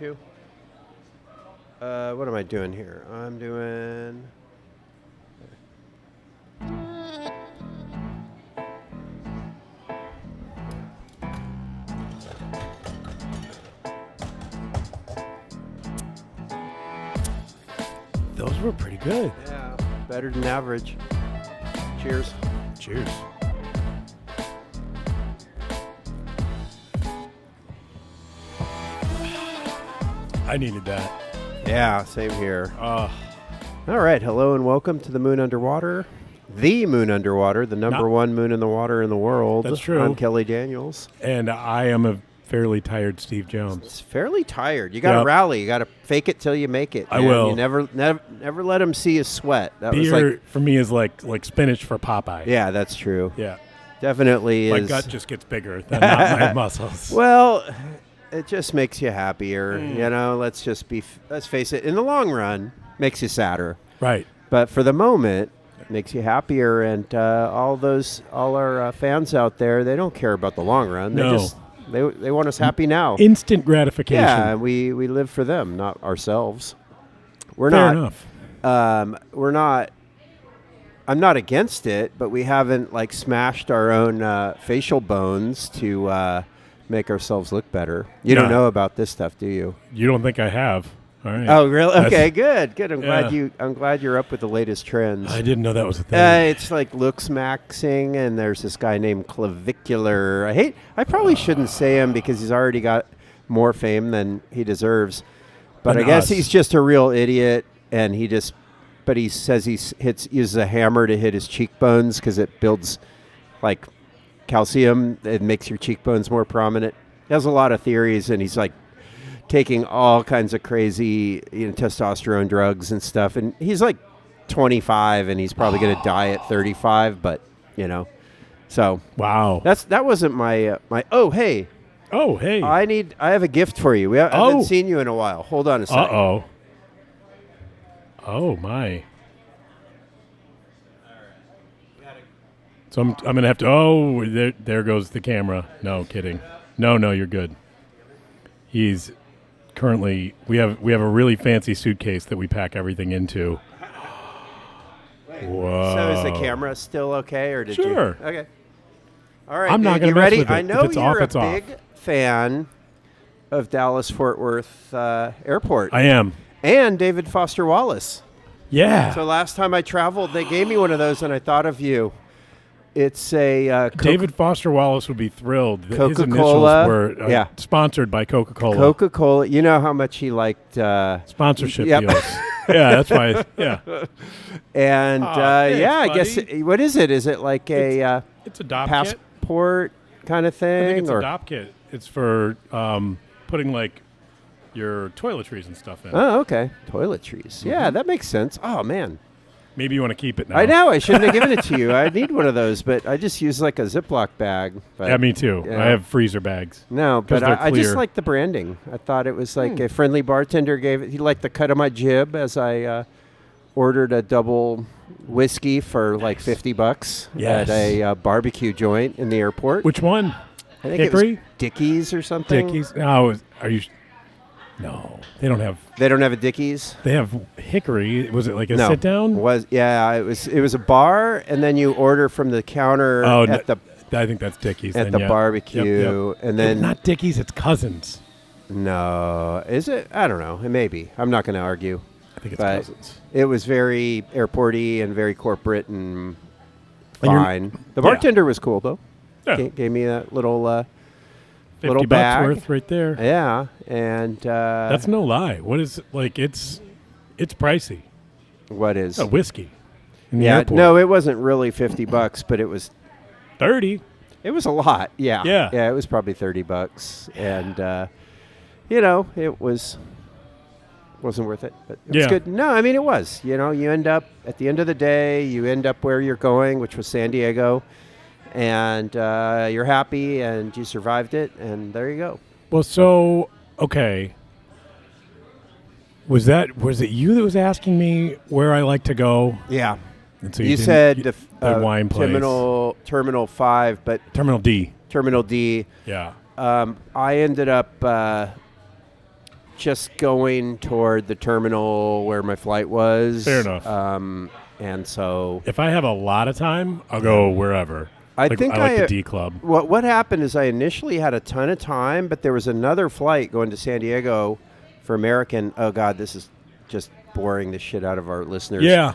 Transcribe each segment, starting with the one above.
aren't you? What am I doing here? I'm doing... Those were pretty good. Yeah, better than average. Cheers. Cheers. I needed that. Yeah, same here. Uh, All right, hello and welcome to the Moon Underwater. The Moon Underwater, the number one moon in the water in the world. That's true. I'm Kelly Daniels. and I am a fairly tired Steve Jones. It's fairly tired. You got to Yep. rally. You got to fake it till you make it. I man. will. You never let them see you sweat. That was Beer like, for me is like spinach for Popeye. yeah, that's true. Yeah. Definitely My is. gut just gets bigger than not my muscles. Well, it just makes you happier. Mm. You know, let's face it. In the long run, makes you sadder. Right. But for the moment, makes you happier. And all our fans out there, they don't care about the long run. No. They want us happy now. Instant gratification. Yeah, we live for them, not ourselves. We're Fair not. enough. We're not. I'm not against it, but we haven't like smashed our own facial bones to make ourselves look better. You don't No. know about this stuff, do you? You don't think I have? All right. Oh, really? That's- Okay, good. Yeah. I'm glad you're up with the latest trends. I didn't know that was a thing. It's like looks maxing, and there's this guy named Clavicular. I probably shouldn't say him because he's already got more fame than he deserves. But Than I guess us. he's just a real idiot, and but he says he uses a hammer to hit his cheekbones because it builds like calcium. It makes your cheekbones more prominent. He has a lot of theories, and he's like taking all kinds of crazy testosterone drugs and stuff. And he's like 25, and he's probably going to die at 35. But so Wow. that wasn't my. Oh hey, Oh, hey. I have a gift for you. I haven't seen you in a while. Hold on a second. Uh-oh. Oh, my. So I'm going to have to... Oh, there goes the camera. No, kidding. No, you're good. He's currently... We have a really fancy suitcase that we pack everything into. Whoa. So is the camera still okay, or did you? Sure. Okay. All right. I'm not dude, gonna you mess ready? with it. I know If it's you're off, a it's off. big fan of Dallas Fort Worth Airport I am. and David Foster Wallace. Yeah. So last time I traveled, they gave me one of those, and I thought of you. It's a David Foster Wallace would be thrilled that his Coca-Cola, initials were sponsored by Coca-Cola. Coca-Cola. You know how much he liked Sponsorship Yep. deals. Yeah, that's why. Yeah. And thanks, I guess buddy. what is it? Is it like a It's a DOP kit. passport kind of I thing? think it's or? a DOP kit. It's for putting like your toiletries and stuff in. Oh, okay. Toiletries. Yeah, that makes sense. Oh man, Maybe you want to keep it now. I know I shouldn't have given it to you. I need one of those, but I just use like a Ziploc bag. But Yeah, me too. Yeah. I have freezer bags. No, 'Cause but they're I just clear. like the branding. I thought it was like a friendly bartender gave it. He liked the cut of my jib as I ordered a double whiskey for like $50 Yes. at a barbecue joint in the airport. Which one? I think Hickory? it was Dickies or something. Dickies? No, are you? No, they don't have. They don't have a Dickies. They have Hickory. Was it like a No. sit down? It was a bar, and then you order from the counter at the I think that's Dickies. at then, the yeah. barbecue, Yep. and then It's not Dickies. It's Cousins. no, is it? I don't know. It may be. I'm not going to argue. I think it's But Cousins. it was very airporty and very corporate and And you're- fine. The yeah. bartender was cool though. Yeah. Gave me a little 50 little bucks bag. worth right there. yeah, and That's no lie. What is like? It's pricey. what is? A whiskey. In the yeah, airport. no, it wasn't really $50, but it was 30. It was a lot. Yeah. Yeah. Yeah, it was probably $30, and it wasn't worth it, but it was Yeah. good. No, I mean it was. You end up at the end of the day, you end up where you're going, which was San Diego, and you're happy and you survived it, and there you go. Well, so okay. Was it you that was asking me where I like to go? Yeah. And so You didn't- said the wine place. Terminal 5, but Terminal D. Terminal D. Yeah. I ended up just going toward the terminal where my flight was. Fair enough. And so if I have a lot of time, I'll go wherever. I think I like the D Club. What happened is I initially had a ton of time, but there was another flight going to San Diego for American. Oh, God, this is just boring the shit out of our listeners. Yeah.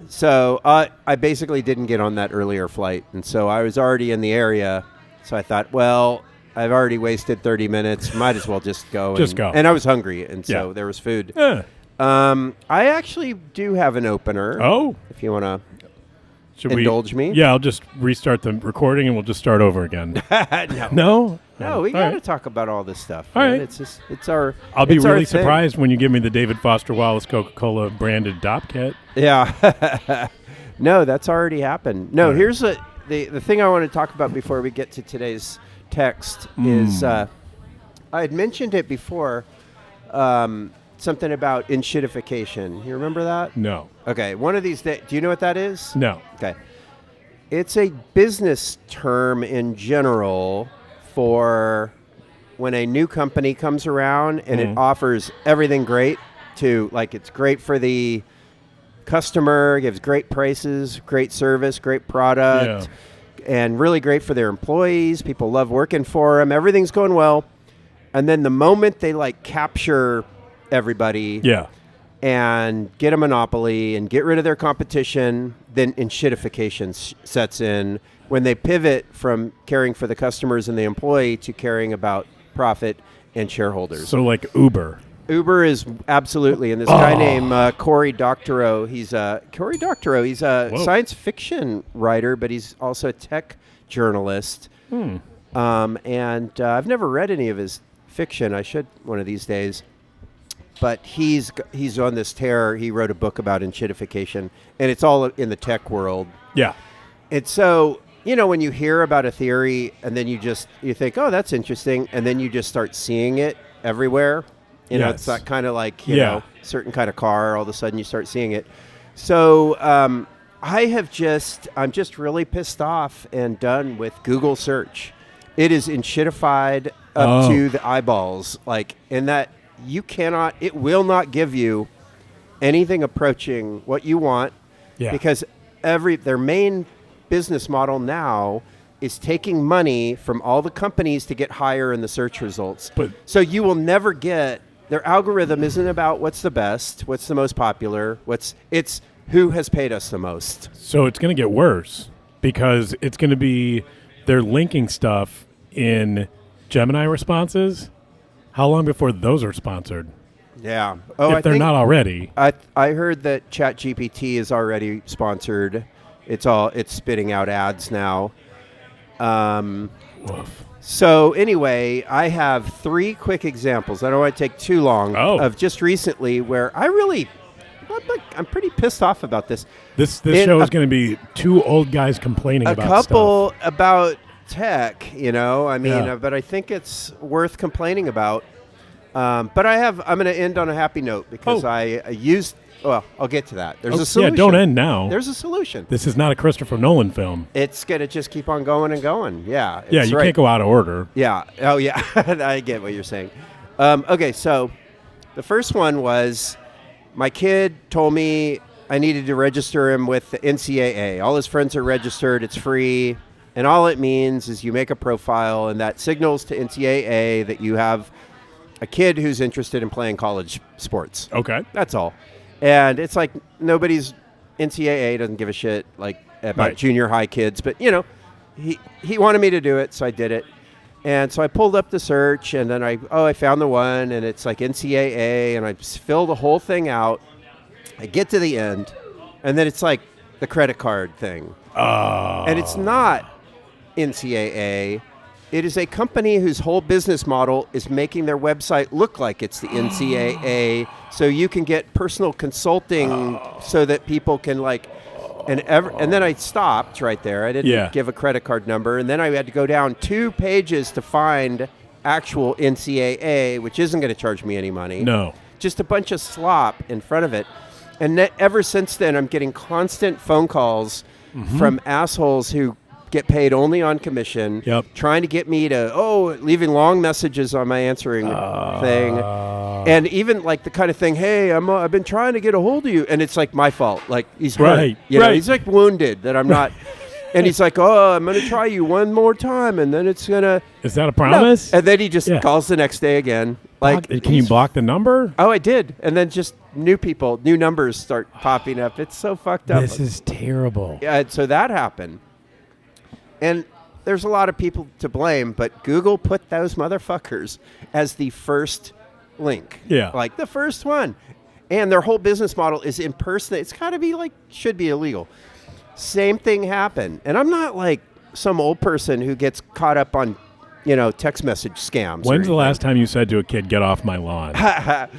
So I basically didn't get on that earlier flight, and so I was already in the area. So I thought, well, I've already wasted 30 minutes. Might as well just go. Go. And I was hungry, and so there was food. Yeah. I actually do have an opener. Oh. If you want to indulge me. Yeah, I'll just restart the recording, and we'll just start over again. No? No, we got to talk about all this stuff. All right. It's our. I'll be really thing. surprised when you give me the David Foster Wallace Coca-Cola branded DOP kit. Yeah. No, that's already happened. No, here's the thing I want to talk about before we get to today's text is I had mentioned it before, something about enshittification. You remember that? No. Okay. One of these days, do you know what that is? No. Okay. It's a business term in general for when a new company comes around and it offers everything great it's great for the customer, gives great prices, great service, great product, and really great for their employees. People love working for them. Everything's going well. And then the moment they capture everybody and get a monopoly and get rid of their competition, then enshittification sets in when they pivot from caring for the customers and the employee to caring about profit and shareholders. So like Uber. Uber is absolutely, and this guy named Cory Doctorow, he's a science fiction writer, but he's also a tech journalist. And I've never read any of his fiction. I should one of these days. But he's on this tear. He wrote a book about enshittification, and it's all in the tech world. Yeah. And so, when you hear about a theory and then you think, oh, that's interesting, and then you just start seeing it everywhere. It's that kind of certain kind of car, all of a sudden you start seeing it. So I'm just really pissed off and done with Google search. It is enshittified up to the eyeballs, in that it will not give you anything approaching what you want because their main business model now is taking money from all the companies to get higher in the search results. So you will never get, their algorithm isn't about what's the best, what's the most popular, it's who has paid us the most. So it's going to get worse because it's going to be, they're linking stuff in Gemini responses. How long before those are sponsored? Yeah. If they're not already. I heard that ChatGPT is already sponsored. It's spitting out ads now. So anyway, I have 3 quick examples. I don't want to take too long of just recently where I'm pretty pissed off about this. This show is going to be 2 old guys complaining about stuff. A couple about tech, but I think it's worth complaining about. But I'm going to end on a happy note because I'll get to that. There's a solution. Yeah, don't end now. There's a solution. This is not a Christopher Nolan film. It's going to just keep on going and going. Yeah. Yeah, you can't go out of order. Yeah. Oh, yeah. I get what you're saying. Okay, so the first one was my kid told me I needed to register him with the NCAA. All his friends are registered. It's free. And all it means is you make a profile, and that signals to NCAA that you have a kid who's interested in playing college sports. Okay. That's all. And it's nobody's NCAA doesn't give a shit about junior high kids, but he wanted me to do it, so I did it. And so I pulled up the search, and then I found the one, and it's NCAA, and I fill the whole thing out. I get to the end, and then it's the credit card thing. Oh. And it's not NCAA. It is a company whose whole business model is making their website look like it's the NCAA, so you can get personal consulting so that people can and then I stopped right there. I didn't give a credit card number, and then I had to go down 2 pages to find actual NCAA, which isn't going to charge me any money. No. Just a bunch of slop in front of it. And ever since then, I'm getting constant phone calls from assholes who get paid only on commission. Yep. Trying to get me to leaving long messages on my answering thing, and even like the kind of thing. Hey, I've been trying to get a hold of you, and it's like my fault. Like he's hurt. Right. You know, he's like wounded that I'm not. And he's like, oh, I'm going to try you one more time, and then it's going to... Is that a promise? No. And then he just calls the next day again. Like, can you block the number? Oh, I did. And then just new numbers start popping up. It's so fucked up. This is terrible. Yeah, so that happened. And there's a lot of people to blame, but Google put those motherfuckers as the first link. Yeah. Like the first one. And their whole business model is impersonate. It's got to be like, should be illegal. Same thing happened. And I'm not like some old person who gets caught up on, text message scams. When's the last time you said to a kid, get off my lawn? I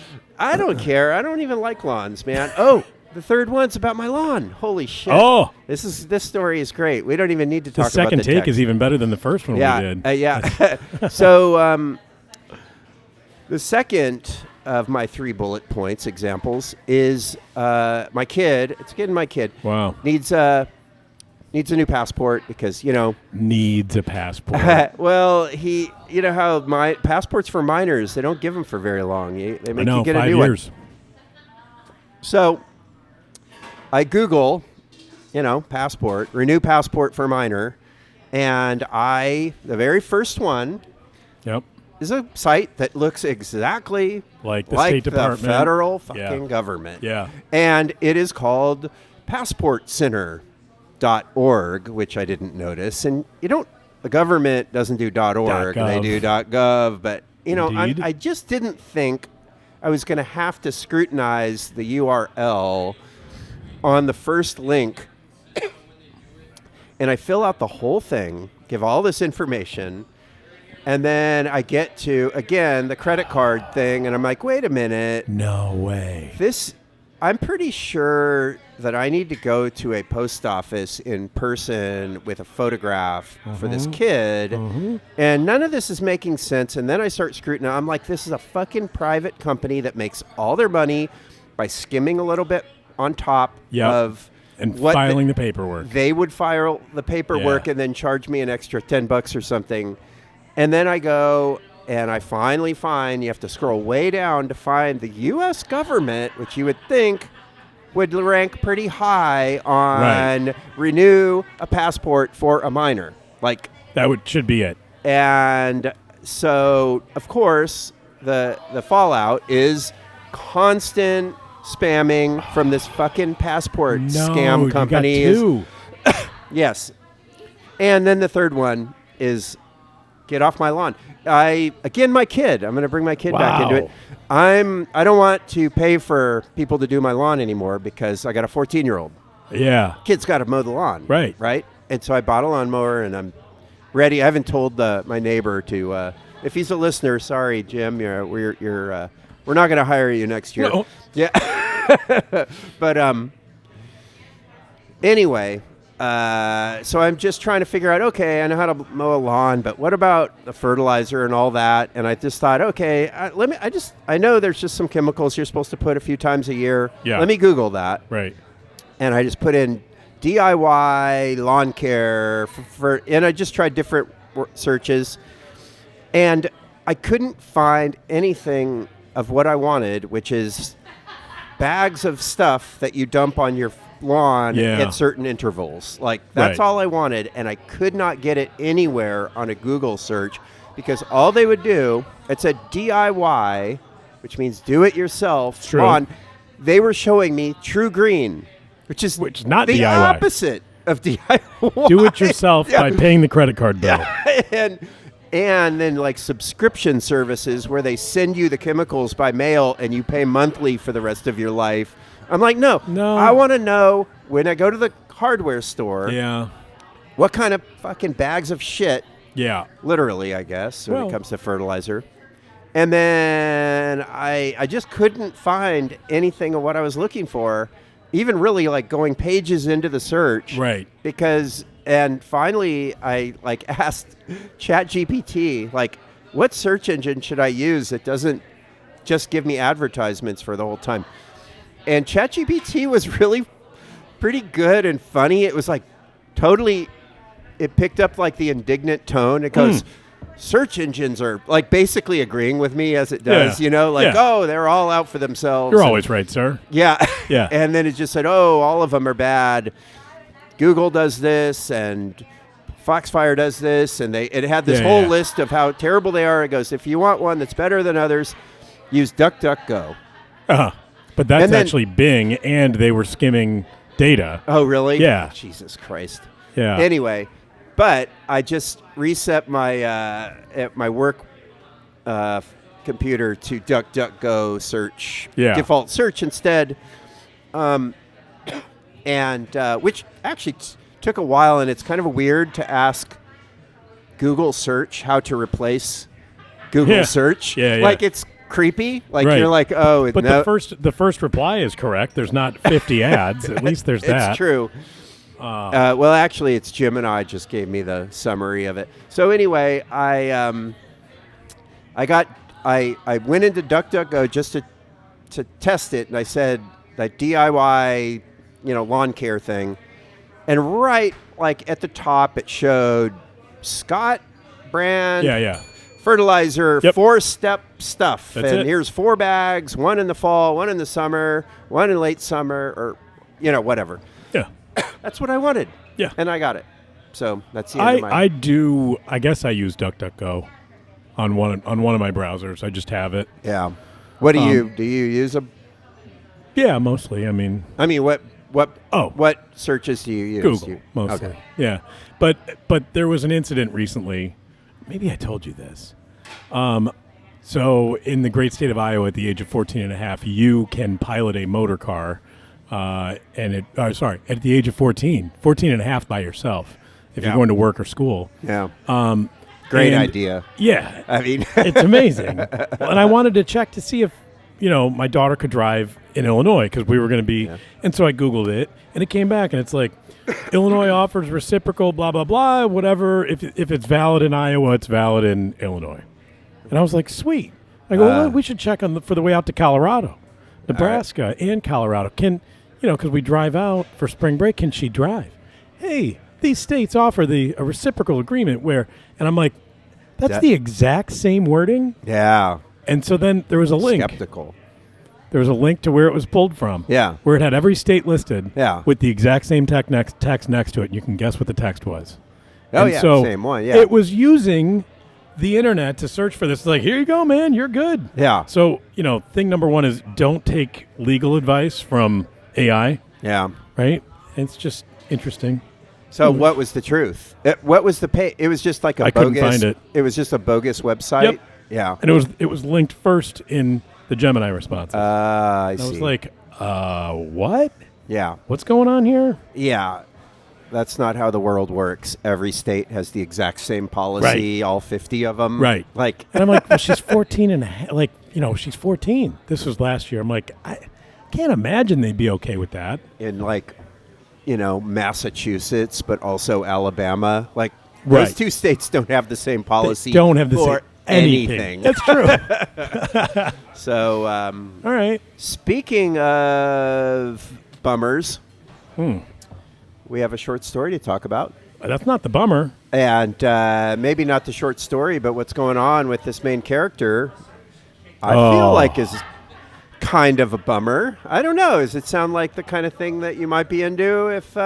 don't care. I don't even like lawns, man. Oh, the third one's about my lawn. Holy shit. Oh. This story is great. We don't even need to talk about the second take text. is even better than the first one we did. Yeah. So the second of my 3 bullet points examples is my kid. It's getting my kid. Wow. Needs a new passport because, Needs a passport. well, how my passports for minors, they don't give them for very long. They make you get a new 5 years. one. So I Google, passport, renew passport for minor. And the very first one is a site that looks exactly like the State Department. The federal fucking government. Yeah. And it is called passportcenter.org, which I didn't notice. And the government doesn't do .org, they do .gov. But, I just didn't think I was going to have to scrutinize the URL on the first link. And I fill out the whole thing, give all this information. And then I get to, again, the credit card thing, and I'm like, wait a minute. No way. I'm pretty sure that I need to go to a post office in person with a photograph for this kid. And none of this is making sense. And then I start scrutinizing. I'm like, this is a fucking private company that makes all their money by skimming a little bit on top of... And filing the paperwork. They would file the paperwork and then charge me an extra $10 or something. And then I go and I finally find, you have to scroll way down to find the U.S. government, which you would think would rank pretty high on renew a passport for a minor. Like that should be it. And so, of course, the fallout is constant spamming from this fucking passport scam company. You got 2. Yes. And then the third one is get off my lawn. My kid. I'm going to bring my kid back into it. I don't want to pay for people to do my lawn anymore because I got a 14-year-old. Yeah. Kid's got to mow the lawn. Right. Right? And so I bought a lawnmower and I'm ready. I haven't told my neighbor to if he's a listener, sorry, Jim, we're not going to hire you next year. No. Yeah. But anyway, so I'm just trying to figure out, okay, I know how to mow a lawn, but what about the fertilizer and all that? And I just thought, okay, I know there's just some chemicals you're supposed to put a few times a year. Yeah. Let me Google that. Right. And I just put in DIY lawn care and I just tried different searches, and I couldn't find anything of what I wanted, which is bags of stuff that you dump on your lawn at certain intervals. Like, that's all I wanted, and I could not get it anywhere on a Google search because all they would do, it said DIY, which means do it yourself. They were showing me True Green, which is not the DIY. opposite of DIY. Do it yourself by paying the credit card bill. Yeah. And then like subscription services where they send you the chemicals by mail and you pay monthly for the rest of your life. I'm like, no. I want to know when I go to the hardware store, what kind of fucking bags of shit, literally, I guess, when it comes to fertilizer. And then I just couldn't find anything of what I was looking for, even really like going pages into the search. Right. And finally, I asked ChatGPT, what search engine should I use that doesn't just give me advertisements for the whole time? And ChatGPT was really pretty good and funny. It was totally it picked up like the indignant tone. It goes, search engines are like basically agreeing with me as it does, oh, they're all out for themselves. You're always right, sir. Yeah. Yeah. And then it just said, oh, all of them are bad. Google does this and Foxfire does this. And it had this whole list of how terrible they are. It goes, if you want one that's better than others, use DuckDuckGo. Uh-huh. But that's actually Bing, and they were skimming data. Oh, really? Yeah. Jesus Christ. Yeah. Anyway, but I just reset my my work computer to DuckDuckGo search, default search instead, and which actually took a while, and it's kind of weird to ask Google search how to replace Google search. Yeah. Like it's creepy. Like you're like, oh, but the first reply is correct. There's not 50 ads. At least there's that. It's true. Well, actually, it's Gemini just gave me the summary of it. So anyway, I went into DuckDuckGo just to test it, and I said that DIY, lawn care thing, and right like at the top it showed Scott brand. Fertilizer, 4-step stuff. That's and it. Here's 4 bags, 1 in the fall, 1 in the summer, 1 in late summer, or, whatever. Yeah. That's what I wanted. Yeah. And I got it. So that's the end of my... I guess I use DuckDuckGo on one of my browsers. I just have it. Yeah. What do you use a... Yeah, mostly. I mean, what searches do you use? Google, mostly. Okay. Yeah. But there was an incident recently. Maybe I told you this. So in the great state of Iowa, at the age of 14 and a half, you can pilot a motor car, at the age of 14 and a half by yourself if you're going to work or school. Yeah. Great idea. Yeah. I mean, it's amazing. Well, and I wanted to check to see if, my daughter could drive in Illinois because we were going to be, and so I Googled it, and it came back, and it's like, Illinois offers reciprocal, blah, blah, blah, whatever. If it's valid in Iowa, it's valid in Illinois. And I was like, sweet. I go, well, we should check for the way out to Colorado, Nebraska, and Colorado. Because we drive out for spring break, can she drive? Hey, these states offer a reciprocal agreement and I'm like, that's the exact same wording? Yeah. And so then there was a link. Skeptical. There was a link to where it was pulled from. Yeah. Where it had every state listed. Yeah. With the exact same text next to it. And you can guess what the text was. Oh, and so same one, yeah. It was using the internet to search for this. It's like, here you go, man. You're good. Yeah. So, thing number one is don't take legal advice from AI. Yeah. Right? It's just interesting. So what was the truth? What was the pay? It was just like a bogus. I couldn't find it. It was just a bogus website? Yep. Yeah. And it was linked first in the Gemini responses. I see. I was like, what? Yeah. What's going on here? Yeah. That's not how the world works. Every state has the exact same policy, all 50 of them. Right. Like, and I'm like, well, she's 14 and a half. Like, she's 14. This was last year. I'm like, I can't imagine they'd be okay with that. In Massachusetts, but also Alabama. Like, those two states don't have the same policy. They don't have the same anything. That's true. So, all right. Speaking of bummers, we have a short story to talk about. That's not the bummer. And maybe not the short story, but what's going on with this main character, I feel like is kind of a bummer. I don't know. Does it sound like the kind of thing that you might be into if...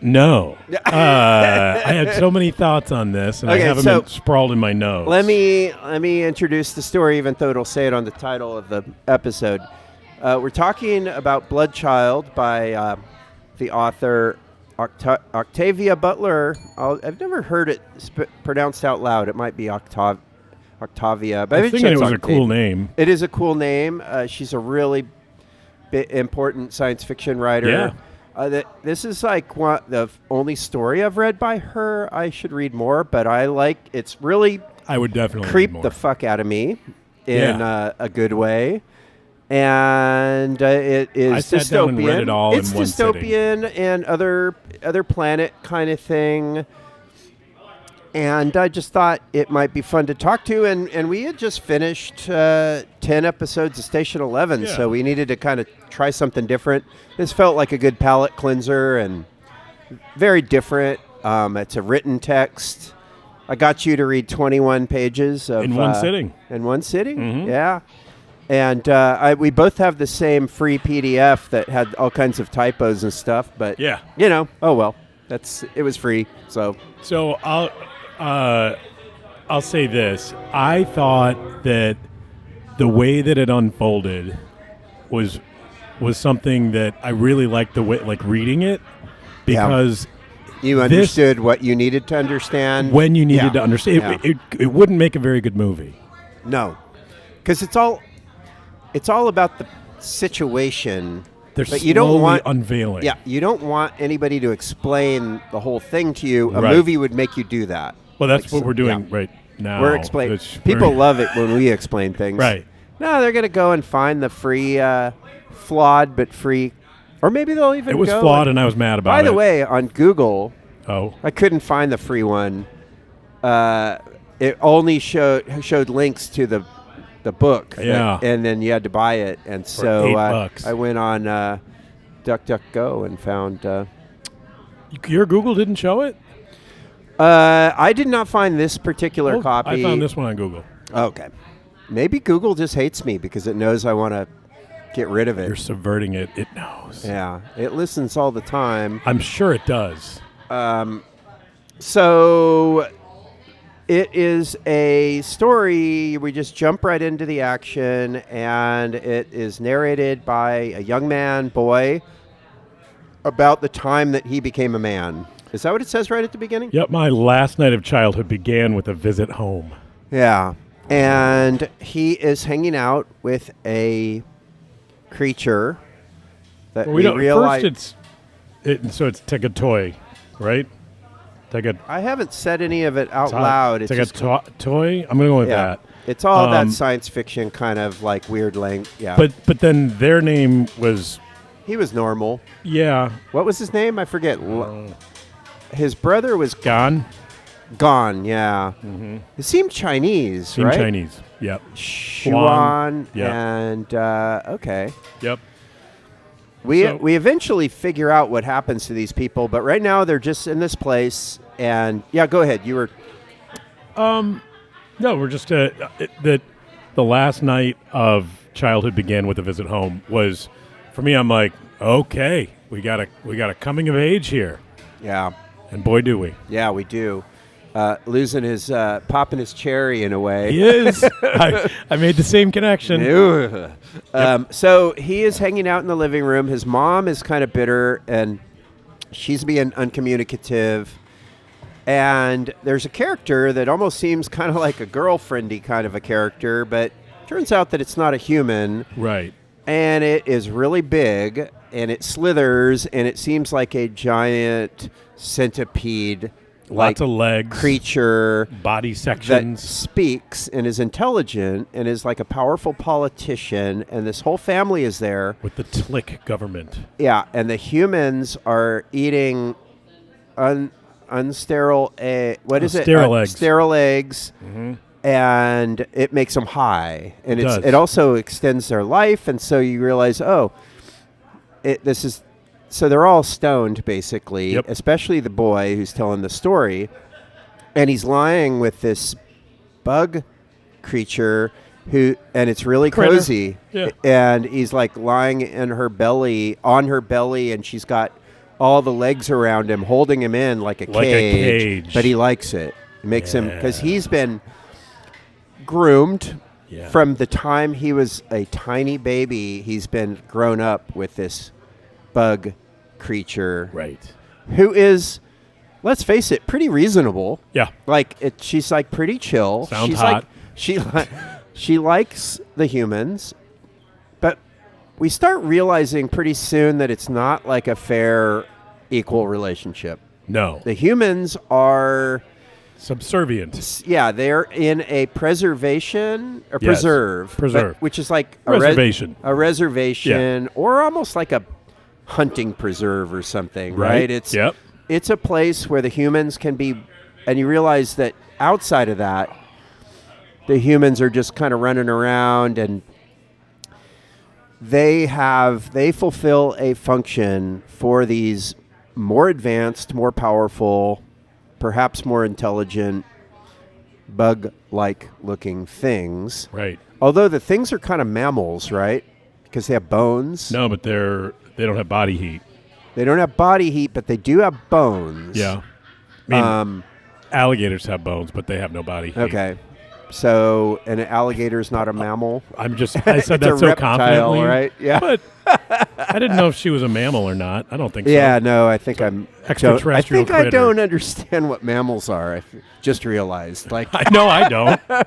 No. I had so many thoughts on this, and I have them sprawled in my notes. Let me introduce the story, even though it'll say it on the title of the episode. We're talking about Bloodchild by the author Octavia Butler. I've never heard it pronounced out loud. It might be Octavia, but I think it was a cool name. It is a cool name. She's a really important science fiction writer. Yeah. This is like the only story I've read by her. I should read more, but it's really I would definitely creep the fuck out of me in a good way. And it is I sat dystopian. Down and read it all it's in one dystopian sitting. And other planet kind of thing. And I just thought it might be fun to talk to. And we had just finished 10 episodes of Station 11, so we needed to kind of try something different. This felt like a good palate cleanser and very different. It's a written text. I got you to read 21 pages of In one sitting. In one sitting, Mm-hmm. yeah. And we both have the same free PDF that had all kinds of typos and stuff. But Yeah. oh well, it was free. So I'll say this. I thought that the way that it unfolded was something that I really liked the way, like reading it, because you understood what you needed to understand when you needed to understand. Yeah. It wouldn't make a very good movie. No, because it's all about the situation. They're but you don't want unveiling. Yeah, you don't want anybody to explain the whole thing to you. A Right. movie would make you do that. Well, that's what we're doing right now. We're explaining. People love it when we explain things. Right. No, they're going to go and find the free, flawed but free, or maybe they'll even. It was go flawed, and I was mad about it. By the way, on Google, oh, I couldn't find the free one. It only showed links to the book. Yeah. And then you had to buy it, and so $8. I went on DuckDuckGo and found. Your Google didn't show it? I did not find this particular copy. I found this one on Google. Okay. Maybe Google just hates me because it knows I want to get rid of it. You're subverting it. It knows. Yeah. It listens all the time. I'm sure it does. So it is a story. We just jump right into the action, and it is narrated by a young boy, about the time that he became a man. Is that what it says right at the beginning? Yep, my last night of childhood began with a visit home. Yeah. And he is hanging out with a creature that Well, we realize. First, it's take a toy, right? I haven't said any of it out loud. It's like a toy. I'm gonna go with that. It's all that science fiction kind of like weird length. Yeah. But then their name was. He was normal. Yeah. What was his name? I forget. His brother was Gone. Gone. Yeah. Mm-hmm. It seemed Chinese, right? Chinese. Yep. Xuan. Yep. And okay. Yep. We eventually figure out what happens to these people, but right now they're just in this place. And yeah, go ahead. You were. No, we're just that the last night of childhood began with a visit home was, for me. I'm like, okay, we got a coming of age here. Yeah. And boy, do we. Yeah, we do. Losing his, popping his cherry in a way. He is. I made the same connection. So he is hanging out in the living room. His mom is kind of bitter, and she's being uncommunicative. And there's a character that almost seems kind of like a girlfriendy kind of a character, but turns out that it's not a human. Right. And it is really big, and it slithers, and it seems like a giant centipede. Lots of legs, creature, body sections, that speaks and is intelligent and is like a powerful politician, and this whole family is there with the Tlick government. Yeah, and the humans are eating unsterile eggs. Sterile eggs, mm-hmm. and it makes them high, and it also extends their life, and so you realize, so they're all stoned, basically, yep. Especially the boy who's telling the story. And he's lying with this bug creature and it's really cozy. Yeah. And he's like lying on her belly, and she's got all the legs around him, holding him in like a cage. But he likes it. It makes him, because he's been groomed from the time he was a tiny baby. He's been grown up with this bug creature, right? Who is, let's face it, pretty reasonable. Yeah, she's like pretty chill. Sounds hot. She likes the humans, but we start realizing pretty soon that it's not like a fair, equal relationship. No, the humans are subservient. Yeah, they're in a preserve, which is like a reservation, or almost like a hunting preserve or something, right? It's a place where the humans can be, and you realize that outside of that, the humans are just kind of running around, and they fulfill a function for these more advanced, more powerful perhaps more intelligent, bug-like looking things. Right. Although the things are kind of mammals, right? Because they have bones. No, but they don't have body heat. They don't have body heat, but they do have bones. Yeah. I mean, alligators have bones, but they have no body heat. Okay. So an alligator is not a mammal? I said It's that a so reptile, confidently. right? Yeah. But I didn't know if she was a mammal or not. I don't think so. Yeah, no, I think I'm extraterrestrial I think critter. I don't understand what mammals are. I just realized. Like, No, I don't. I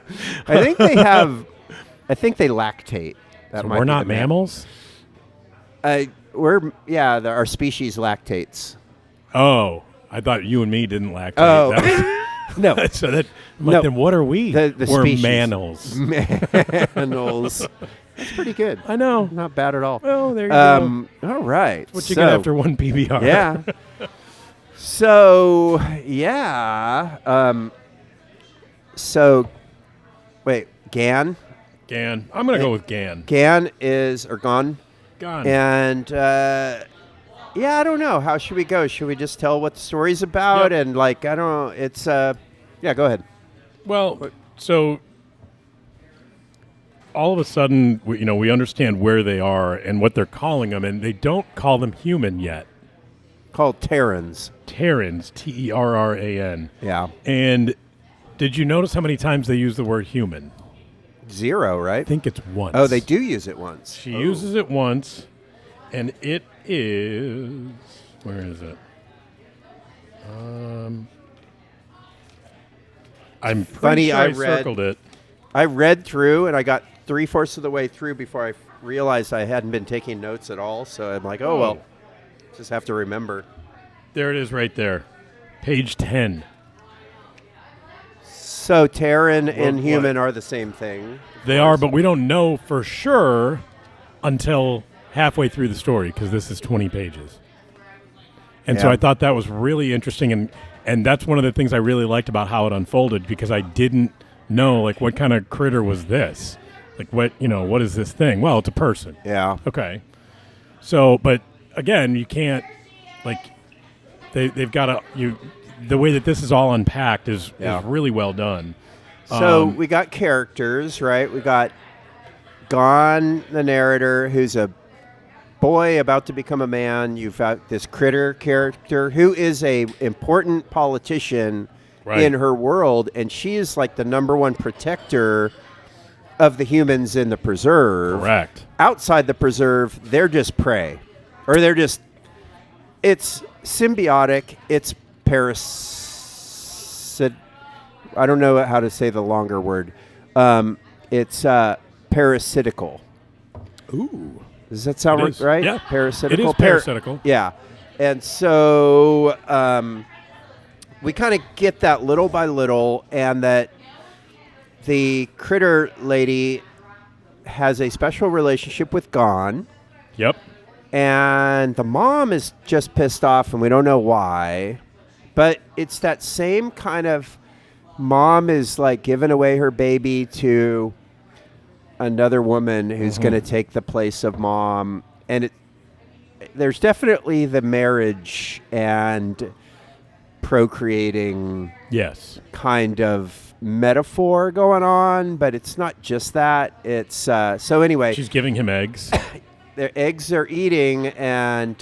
think they have. I think they lactate. That So might we're be not the mammals? Our species lactates. Oh, I thought you and me didn't lactate. Oh. That was, No, so that, I'm like, No. then what are we? The We're species. mammals. Mammals. That's pretty good. I know. Not bad at all. Well, there you go. All right. What you get after one PBR? Yeah. So yeah. Wait, Gan. Gan. I'm going to go with Gan. Gan is gone. Gan. And yeah, I don't know. How should we go? Should we just tell what the story's about? Yep. And like, I don't know. It's yeah. Go ahead. Well, so all of a sudden, we understand where they are and what they're calling them, and they don't call them human yet. Called Terrans. Terrans, Terran. Yeah. And did you notice how many times they use the word human? 0, right? I think it's once. Oh, they do use it once. She uses it once, and it is... Where is it? I'm pretty Funny, sure I I read- circled it. I read through, and I got 3/4 of the way through before I realized I hadn't been taking notes at all. So I'm like, oh, well, just have to remember. There it is right there. Page 10. So Terran and What? human are the same thing. They are, but we don't know for sure until halfway through the story because this is 20 pages. And so Yeah. I thought that was really interesting, and that's one of the things I really liked about how it unfolded because I didn't know, like, what kind of critter was this? Like, what is this thing? Well, it's a person. Yeah. Okay. So, but again, you can't, like, they've got to, the way that this is all unpacked is really well done. So we got characters, right? We got Gon, the narrator, who's a boy about to become a man. You've got this critter character who is a important politician in her world, and she is like the number one protector of the humans in the preserve. Correct. Outside the preserve, they're just prey. Or it's symbiotic, it's parasitic. I don't know how to say the longer word. It's parasitical. Ooh. Does that sound It is. right? Yeah. Parasitical. It is parasitical. Yeah. And so we kind of get that little by little, and that the critter lady has a special relationship with Gon. Yep. And the mom is just pissed off, and we don't know why. But it's that same kind of mom is like giving away her baby to another woman who's going to take the place of mom. And there's definitely the marriage and procreating kind of metaphor going on, but it's not just that. It's so anyway. She's giving him eggs. Their eggs are eating, and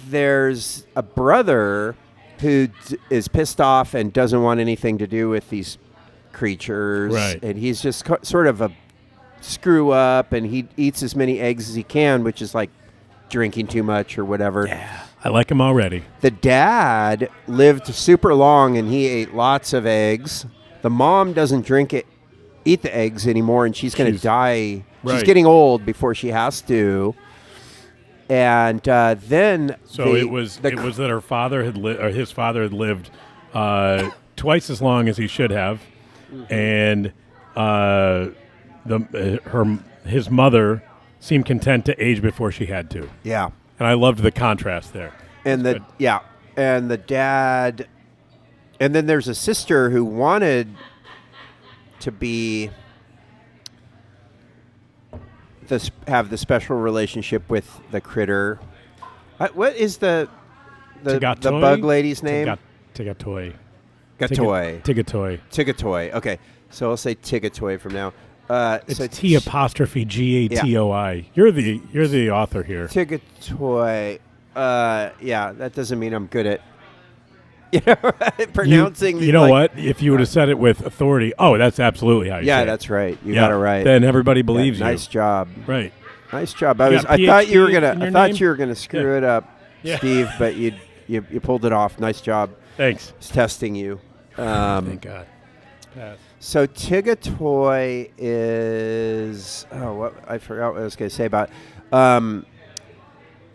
there's a brother who is pissed off and doesn't want anything to do with these creatures. Right. And he's just sort of a screw up, and he eats as many eggs as he can, which is like drinking too much or whatever. Yeah. I like him already. The dad lived super long, and he ate lots of eggs. The mom doesn't eat the eggs anymore, and she's going to die. Right. She's getting old before she has to. And then it was that her father his father had lived twice as long as he should have, and his mother seemed content to age before she had to. Yeah. And I loved the contrast there. And the dad, and then there's a sister who wanted to have the special relationship with the critter. What is the bug lady's name? Tigatoy. Gatoy. Tigatoy. Tigatoy. Okay, so I'll say Tigatoy from now. It's so T''G''A''T''O''I. You're the author here. Tigatoy. Yeah, that doesn't mean I'm good at pronouncing. You know what? If you would have said it with authority, that's absolutely how you say it. Yeah, that's right. You got it right. Then everybody believes you. Nice job. Right. Nice job. I thought you were gonna screw it up, Yeah. Steve, but you pulled it off. Nice job. Thanks. It's testing you. Thank God. Pass. So Tigatoy is I forgot what I was going to say about.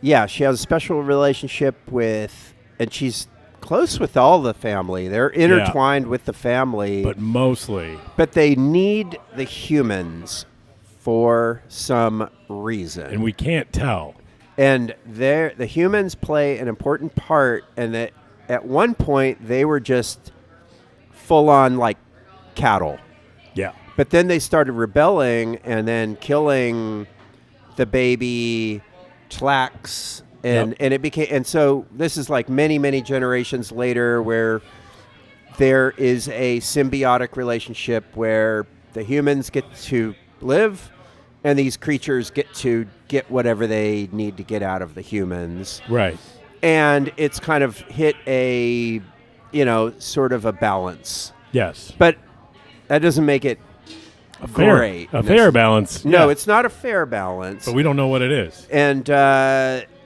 Yeah, she has a special relationship with, and she's close with all the family. They're intertwined with the family, but mostly. But they need the humans for some reason, and we can't tell. And the humans play an important part, and that at one point they were just full on like cattle. Yeah. But then they started rebelling and then killing the baby Tlax, and it became, and so this is like many generations later where there is a symbiotic relationship where the humans get to live and these creatures get to get whatever they need to get out of the humans. Right. And it's kind of hit a, sort of a balance. Yes. But that doesn't make it a great. fair balance. No, it's not a fair balance. But we don't know what it is. And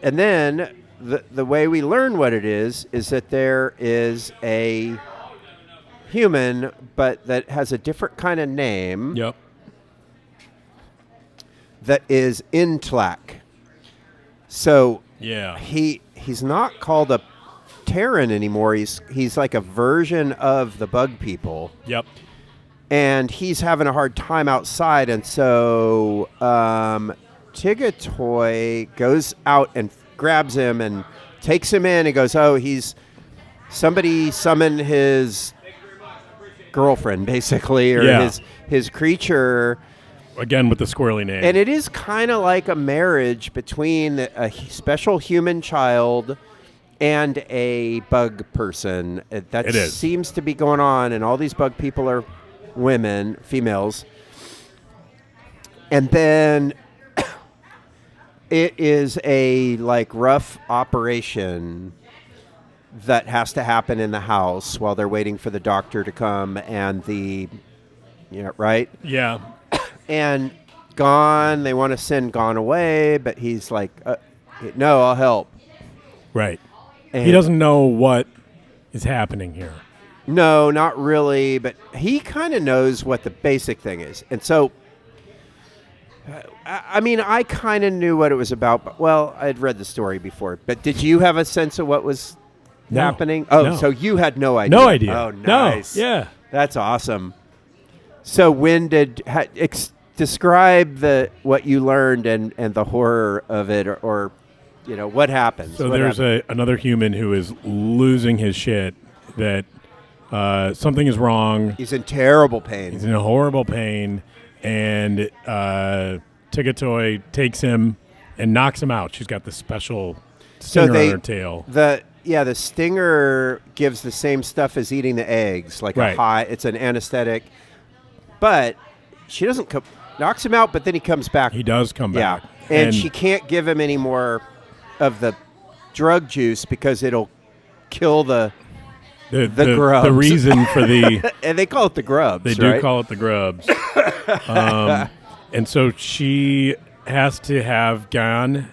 then the way we learn what it is that there is a human, but that has a different kind of name. Yep. That is Intlak. So yeah, he's not called a Terran anymore. He's like a version of the bug people. Yep. And he's having a hard time outside, and so Tigatoy goes out and grabs him and takes him in and goes, somebody summoned his girlfriend, basically, or his creature. Again, with the squirrely name. And it is kind of like a marriage between a special human child and a bug person. That seems to be going on, and all these bug people are women, females. And then it is a rough operation that has to happen in the house while they're waiting for the doctor to come and right? Yeah. And they want to send Gon away, but he's like, no, I'll help. Right. And he doesn't know what is happening here. No, not really, but he kind of knows what the basic thing is. And so, I kind of knew what it was about, but, I'd read the story before. But did you have a sense of what was happening? Oh, no. So you had no idea. No idea. Oh, nice. No. Yeah. That's awesome. So when did describe what you learned and the horror of it, or what happens? So there's another human who is losing his shit, that something is wrong. He's in terrible pain. He's in horrible pain, and Tigatoy takes him and knocks him out. She's got this special stinger on her tail. The stinger gives the same stuff as eating the eggs, like a high. It's an anesthetic. But she doesn't knocks him out, but then he comes back. He does come back. Yeah. And she can't give him any more of the drug juice because it'll kill the grubs. The reason for the... and they call it the grubs, They do call it the grubs. And so she has to have Gon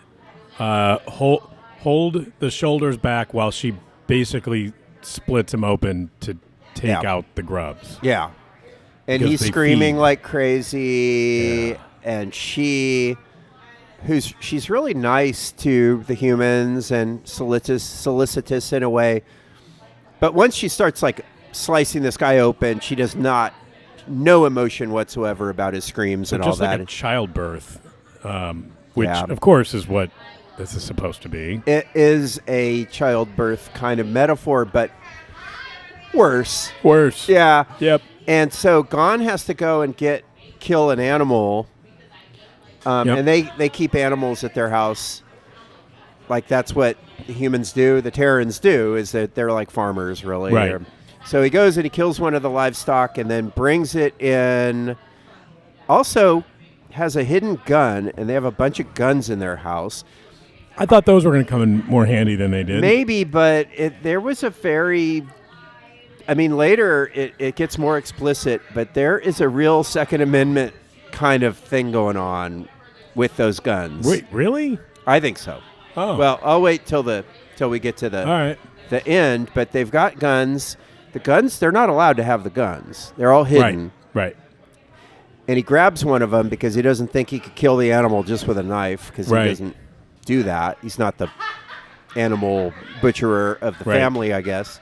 hold the shoulders back while she basically splits him open to take out the grubs. Yeah. And he's screaming like crazy, and she's really nice to the humans and solicitous in a way. But once she starts slicing this guy open, she does no emotion whatsoever about his screams and all that. Just like a childbirth, which of course is what this is supposed to be. It is a childbirth kind of metaphor, but worse. Yeah. Yep. And so Gon has to go and kill an animal, and they keep animals at their house. like that's what the humans do, the Terrans do, is that they're like farmers, really. Right. So he goes and he kills one of the livestock and then brings it in. Also has a hidden gun, and they have a bunch of guns in their house. I thought those were going to come in more handy than they did. Maybe, but there was a very... I mean, later it gets more explicit, but there is a real Second Amendment kind of thing going on with those guns. Wait, really? I think so. Oh. Well, I'll wait till we get to All right. the end, but they've got guns. The guns, they're not allowed to have the guns. They're all hidden. Right. And he grabs one of them because he doesn't think he could kill the animal just with a knife, because he doesn't do that. He's not the animal butcherer of the family, I guess.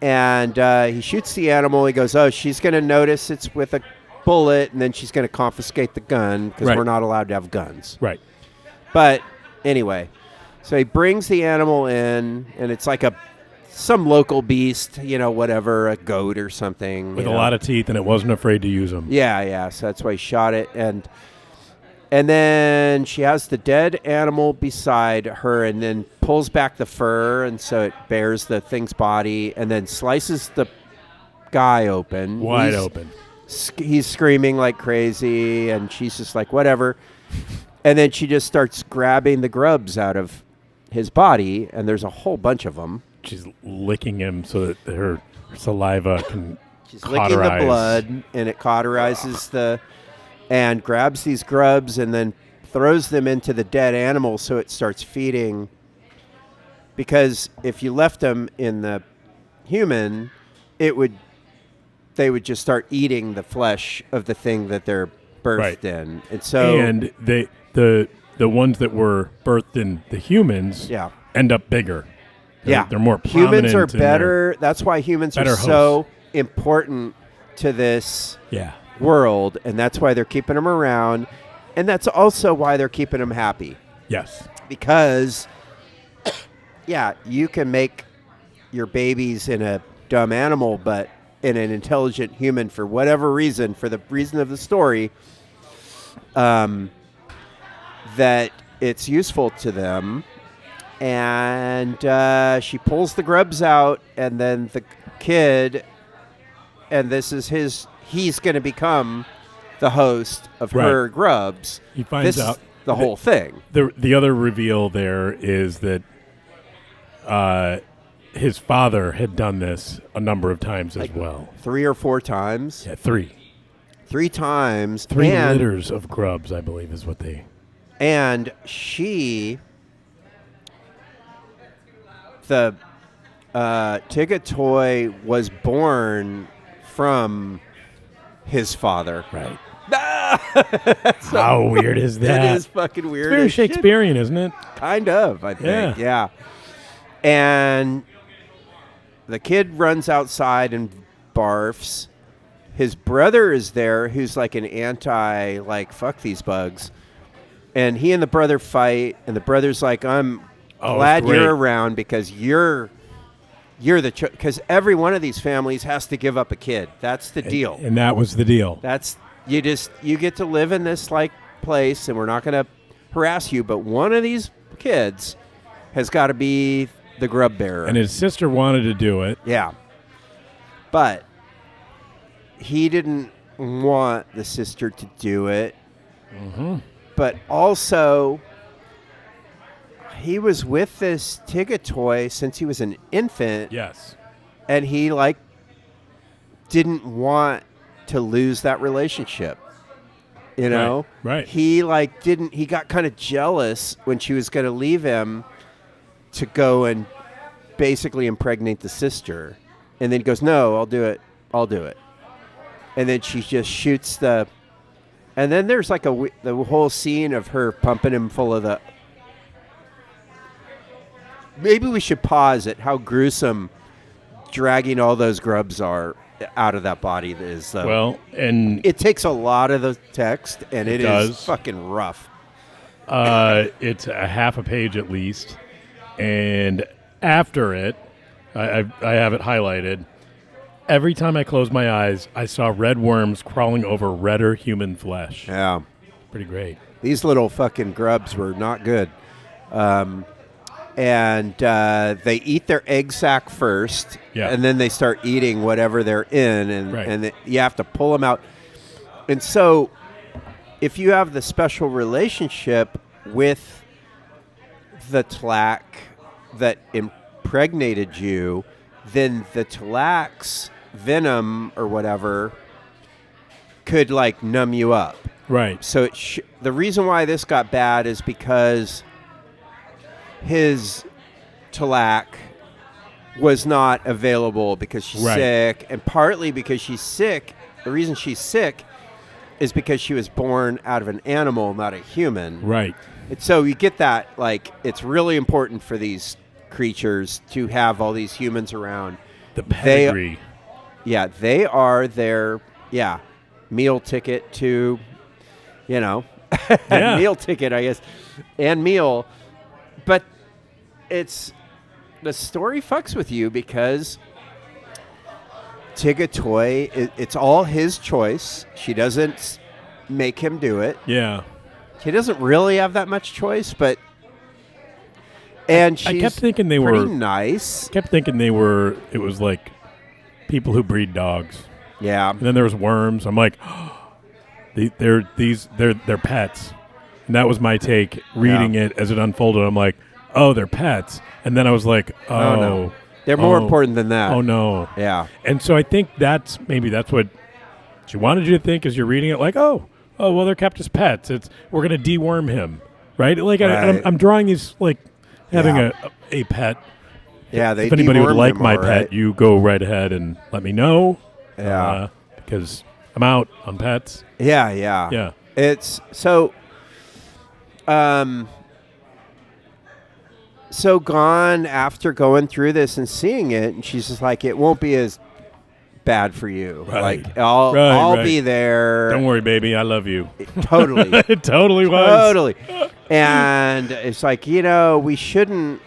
And he shoots the animal. He goes, oh, she's going to notice it's with a bullet, and then she's going to confiscate the gun because we're not allowed to have guns. Right. But anyway, so he brings the animal in, and it's like some local beast, whatever, a goat or something. With a lot of teeth, and it wasn't afraid to use them. Yeah. So that's why he shot it. And then she has the dead animal beside her and then pulls back the fur, and so it bears the thing's body, and then slices the guy open. Wide open. He's screaming like crazy, and she's just like, whatever. And then she just starts grabbing the grubs out of his body, and there's a whole bunch of them. She's licking him so that her saliva can She's licking the blood, and it cauterizes and grabs these grubs and then throws them into the dead animal so it starts feeding. Because if you left them in the human, they would just start eating the flesh of the thing that they're birthed in. And so the ones that were birthed in the humans end up bigger. They're more prominent. Humans are better. That's why humans are so important to this world, and that's why they're keeping them around, and that's also why they're keeping them happy. Yes. Because, you can make your babies in a dumb animal, but in an intelligent human for whatever reason, for the reason of the story, that it's useful to them. And she pulls the grubs out, and then the kid, and this is he's going to become the host of her grubs. He finds out the whole thing. The other reveal there is that his father had done this a number of times as well. 3 or 4 times? Yeah, 3. 3 times. 3 litters of grubs, I believe, is what they... And she... The Tigatoy was born from his father. Right. How weird is that? It is fucking weird. It's very Shakespearean, isn't it? Kind of, I think. Yeah. And the kid runs outside and barfs. His brother is there, who's like an fuck these bugs. And he and the brother fight, and the brother's like, I'm glad you're around because you're the because every one of these families has to give up a kid. That's the deal. And that was the deal. That's you get to live in this place, and we're not going to harass you, but one of these kids has got to be the grub bearer. And his sister wanted to do it. Yeah. But he didn't want the sister to do it. Mm-hmm. But also, he was with this Tigatoy since he was an infant. Yes. And he, didn't want to lose that relationship. You know? Right. He, he got kind of jealous when she was going to leave him to go and basically impregnate the sister. And then he goes, no, I'll do it. And then she just shoots the... And then there's the whole scene of her pumping him full of the... Maybe we should pause at how gruesome dragging all those grubs are out of that body is. And it takes a lot of the text, and it does. Is fucking rough. It's a half a page at least. And after it, I have it highlighted. Every time I closed my eyes, I saw red worms crawling over redder human flesh. Yeah. Pretty great. These little fucking grubs were not good. And they eat their egg sac first, and then they start eating whatever they're in, and you have to pull them out. And so if you have the special relationship with the tlac that impregnated you, then the tlac's venom or whatever could, like, numb you up. Right. So the reason why this got bad is because his tlac was not available because she's sick, and partly because she's sick. The reason she's sick is because she was born out of an animal, not a human. Right. And so you get that, like, it's really important for these creatures to have all these humans around. The pedigree. They are their, meal ticket to, meal ticket, I guess, and meal. But the story fucks with you because Tigatoy, it's all his choice. She doesn't make him do it. Yeah. He doesn't really have that much choice, but she's I kept thinking they pretty were nice. Kept thinking it was like people who breed dogs. Yeah. And then there was worms. I'm like, they're pets. And that was my take reading it as it unfolded. I'm like, oh, they're pets. And then I was like, oh no. They're more important than that. Oh, no. Yeah. And so I think that's what she wanted you to think as you're reading it, like, oh, well, they're kept as pets. We're going to deworm him, right? Like, I'm drawing these, like, having a pet. Yeah, if anybody would like my pet, you go right ahead and let me know. Yeah. Because I'm out on pets. Yeah. It's so... So Gone, after going through this and seeing it, and she's just like, it won't be as bad for you. Right. Like, I'll be there. Don't worry, baby. I love you. Totally. It totally was. Totally. And it's like, we shouldn't,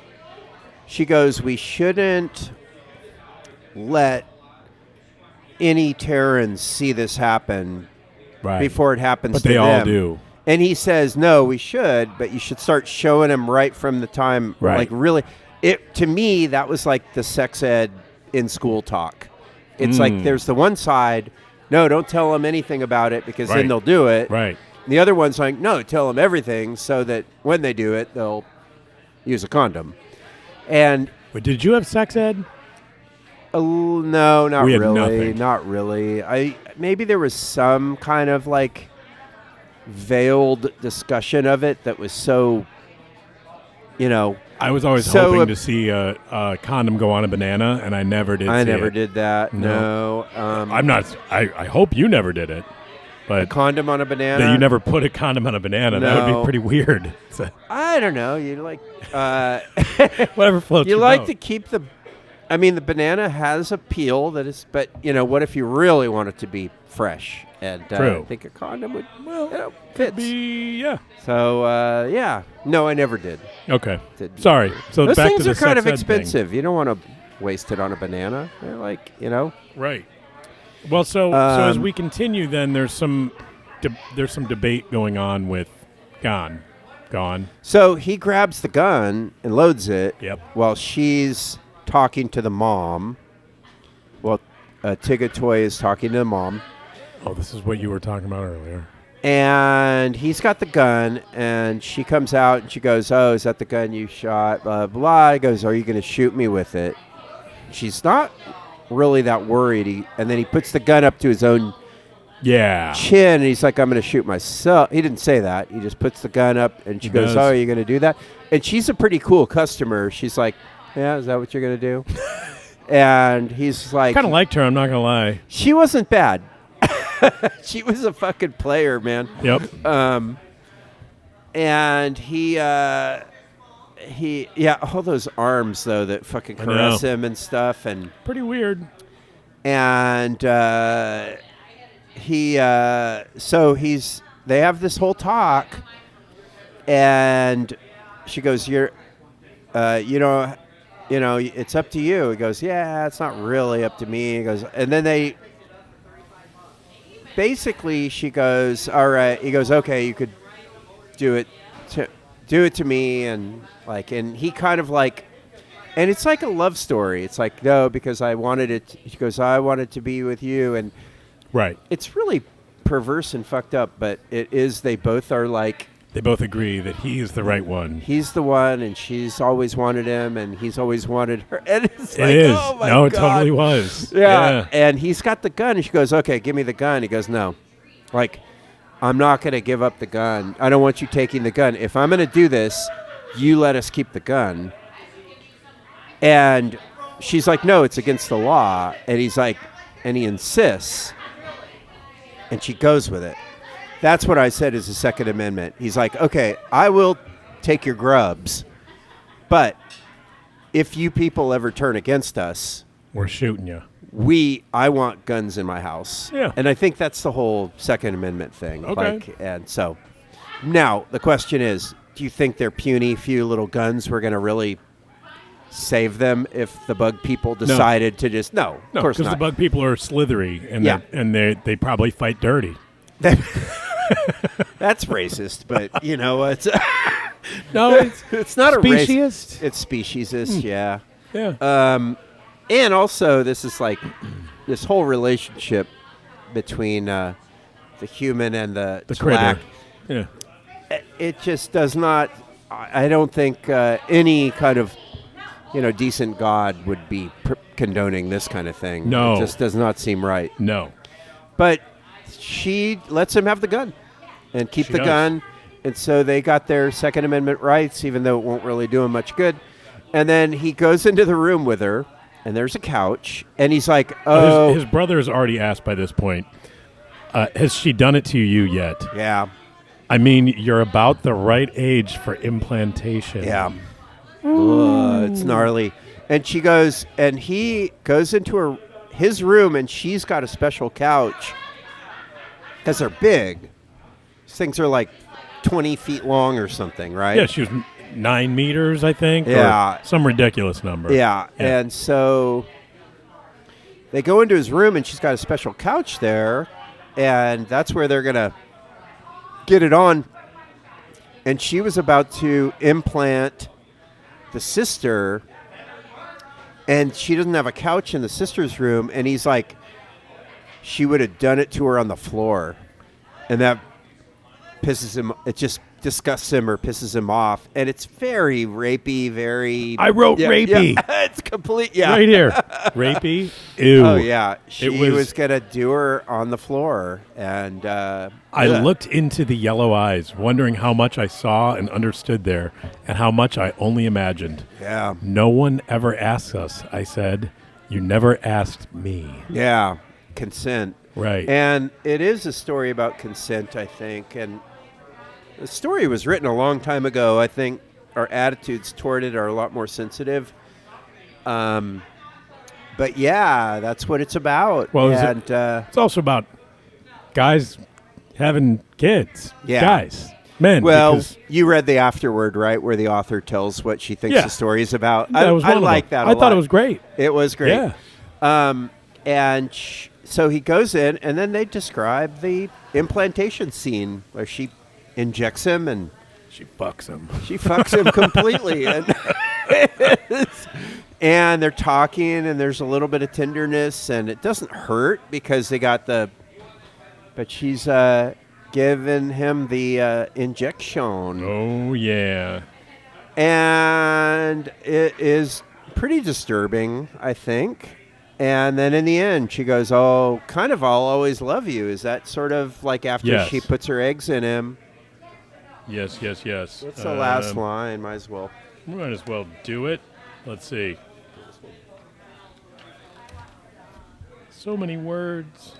she goes, we shouldn't let any Terrans see this happen before it happens to them. But they all do. And he says, no, we should, but you should start showing them right from the time. Right. Like, really, to me, that was like the sex ed in school talk. It's like there's the one side, no, don't tell them anything about it because then they'll do it. Right. And the other one's like, no, tell them everything so that when they do it, they'll use a condom. And but did you have sex ed? No, not we had really. Nothing. Not really. Maybe there was some kind of like veiled discussion of it that was so, I was always hoping to see a condom go on a banana, and I never did. I never did that. No. I'm not. I hope you never did it. But a condom on a banana? That you never put a condom on a banana. No. That would be pretty weird. I don't know. You like whatever floats you your like boat. to keep the. I mean, the banana has a peel that is, but what if you really want it to be fresh? And I think a condom would, fits. So no, I never did. Okay, sorry. So those back things to the are kind of sex ed expensive. thing. You don't want to waste it on a banana. They're like, Right. Well, so as we continue, then there's some debate going on with Gone. So he grabs the gun and loads it. Yep. While she's talking to the mom. Well, Tigatoy is talking to the mom. Oh, this is what you were talking about earlier. And he's got the gun, and she comes out, and she goes, oh, is that the gun you shot? Blah, blah. He goes, are you going to shoot me with it? She's not really that worried. And then he puts the gun up to his own chin, and he's like, I'm going to shoot myself. He didn't say that. He just puts the gun up, and she goes, oh, are you going to do that? And she's a pretty cool customer. She's like, yeah, is that what you're going to do? And he's like... kind of liked her, I'm not going to lie. She wasn't bad. She was a fucking player, man. Yep. And he, all those arms though that fucking caress him and stuff, and pretty weird. And they have this whole talk, and she goes, it's up to you. He goes, yeah, it's not really up to me. He goes, and then basically she goes, all right. He goes, okay, you could do do it to me, and he kind of like, and it's like a love story. It's like, no, because I wanted it. He goes, I wanted to be with you, and Right. it's really perverse and fucked up, but it is. They both are like. They both agree that he is the right one. He's the one, and she's always wanted him, and he's always wanted her. And it's It is. Oh my No, God. it totally was. Yeah. And he's got the gun, and she goes, okay, give me the gun. He goes, no. Like, I'm not going to give up the gun. I don't want you taking the gun. If I'm going to do this, you let us keep the gun. And she's like, no, it's against the law. And he's like, and he insists, and she goes with it. That's what I said is the Second Amendment. He's like, okay, I will take your grubs, but if you people ever turn against us, we're shooting you. I want guns in my house. Yeah. And I think that's the whole Second Amendment thing. Okay. And so now the question is, do you think their puny few little guns were going to really save them if the bug people decided to just, no, of course not. Because the bug people are slithery, and they probably fight dirty. That's racist, but it's No, it's not speciesist. It's speciesist, yeah. Yeah. And also, this is like this whole relationship between the human and the critter. Yeah. It just does not. I don't think any kind of decent God would be condoning this kind of thing. No, it just does not seem right. No, but she lets him have the gun and keep the gun, and so they got their Second Amendment rights, even though it won't really do him much good. And then he goes into the room with her, and there's a couch, and he's like, oh. His brother has already asked by this point, has she done it to you yet? Yeah. I mean, you're about the right age for implantation. Yeah. It's gnarly. And she goes, and he goes into his room, and she's got a special couch because they're big. These things are like 20 feet long or something, right? Yeah, she was 9 meters, I think. Yeah. Or some ridiculous number. Yeah. And so they go into his room, and she's got a special couch there, and that's where they're going to get it on. And she was about to implant the sister, and she doesn't have a couch in the sister's room, and he's like, she would have done it to her on the floor. And that pisses him, it just disgusts him or pisses him off. And it's very rapey, very... I wrote rapey. Yeah, it's complete, yeah. Right here. Rapey. Ew. Oh, yeah. She was going to do her on the floor. And I looked into the yellow eyes, wondering how much I saw and understood there, and how much I only imagined. Yeah. No one ever asks us, I said. You never asked me. Yeah. Consent. Right. And it is a story about consent, I think. And the story was written a long time ago. I think our attitudes toward it are a lot more sensitive. But yeah, that's what it's about. Well, and it's also about guys having kids. Yeah. Guys. Men. Well, you read the afterword, right, where the author tells what she thinks the story is about. I like that a lot. I thought it was great. It was great. Yeah. So he goes in, and then they describe the implantation scene where she injects him and she fucks him. She fucks him completely, and they're talking, and there's a little bit of tenderness, and it doesn't hurt because they got but she's giving him the injection. Oh yeah, and it is pretty disturbing, I think. And then in the end, she goes, oh, kind of, I'll always love you. Is that sort of like after she puts her eggs in him? Yes. It's the last line. Might as well. We might as well do it. Let's see. So many words.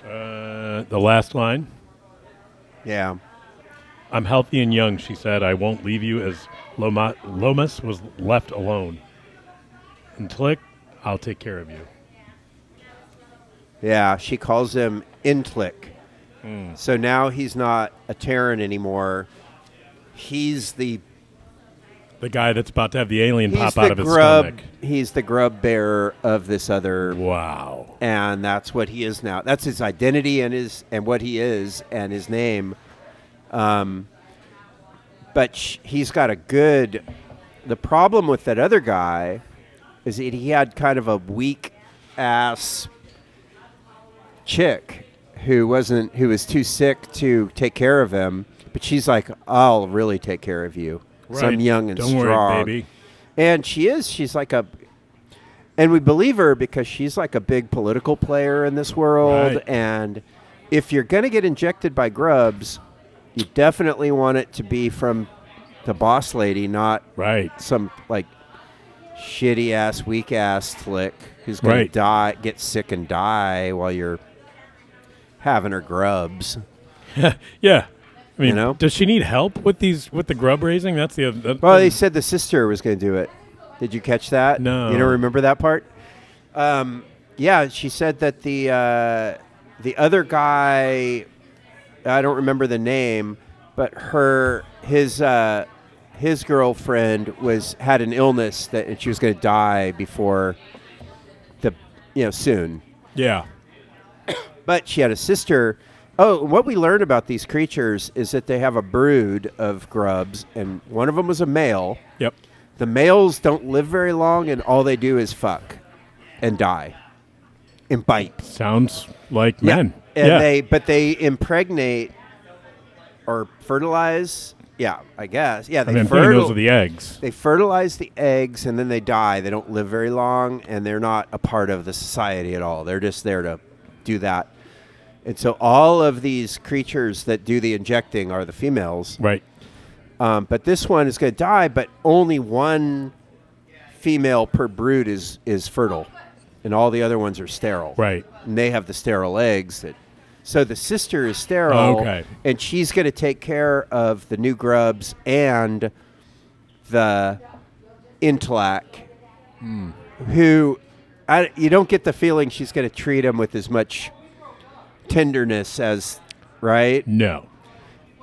The last line. Yeah. I'm healthy and young, she said. I won't leave you as Lomas was left alone. And Tlick, I'll take care of you. Yeah, she calls him Intlick. So now he's not a Terran anymore. He's the The guy that's about to have the alien He's pop the out of his grub. stomach. He's the grub bearer of this other. Wow. And that's what he is now. That's his identity and what he is and his name. But he's got a good. The problem with that other guy is that he had kind of a weak ass chick who was too sick to take care of him. But she's like, I'll really take care of you. Right. So I'm young and Don't strong. worry, baby. And she's like and we believe her because she's like a big political player in this world. Right. And if you're going to get injected by grubs, you definitely want it to be from the boss lady, not some like shitty ass, weak ass flick who's going to get sick and die while you're having her grubs. Yeah. I mean, You know? does she need help with the grub raising? That's the Well, they said the sister was going to do it. Did you catch that? No. You don't remember that part? Yeah, she said that the other guy, I don't remember the name, but his girlfriend had an illness and she was going to die before soon. Yeah. But she had a sister. Oh, what we learned about these creatures is that they have a brood of grubs, and one of them was a male. Yep. The males don't live very long, and all they do is fuck and die and bite. Sounds like men. And they impregnate or fertilize. Yeah, I guess. Yeah, I'm feeling those are the eggs. They fertilize the eggs, and then they die. They don't live very long, and they're not a part of the society at all. They're just there to do that. And so all of these creatures that do the injecting are the females. Right. But this one is going to die, but only one female per brood is fertile. And all the other ones are sterile. Right. And they have the sterile eggs. So the sister is sterile. Okay. And she's going to take care of the new grubs and the intellect, who you don't get the feeling she's going to treat him with as much tenderness as, right? No.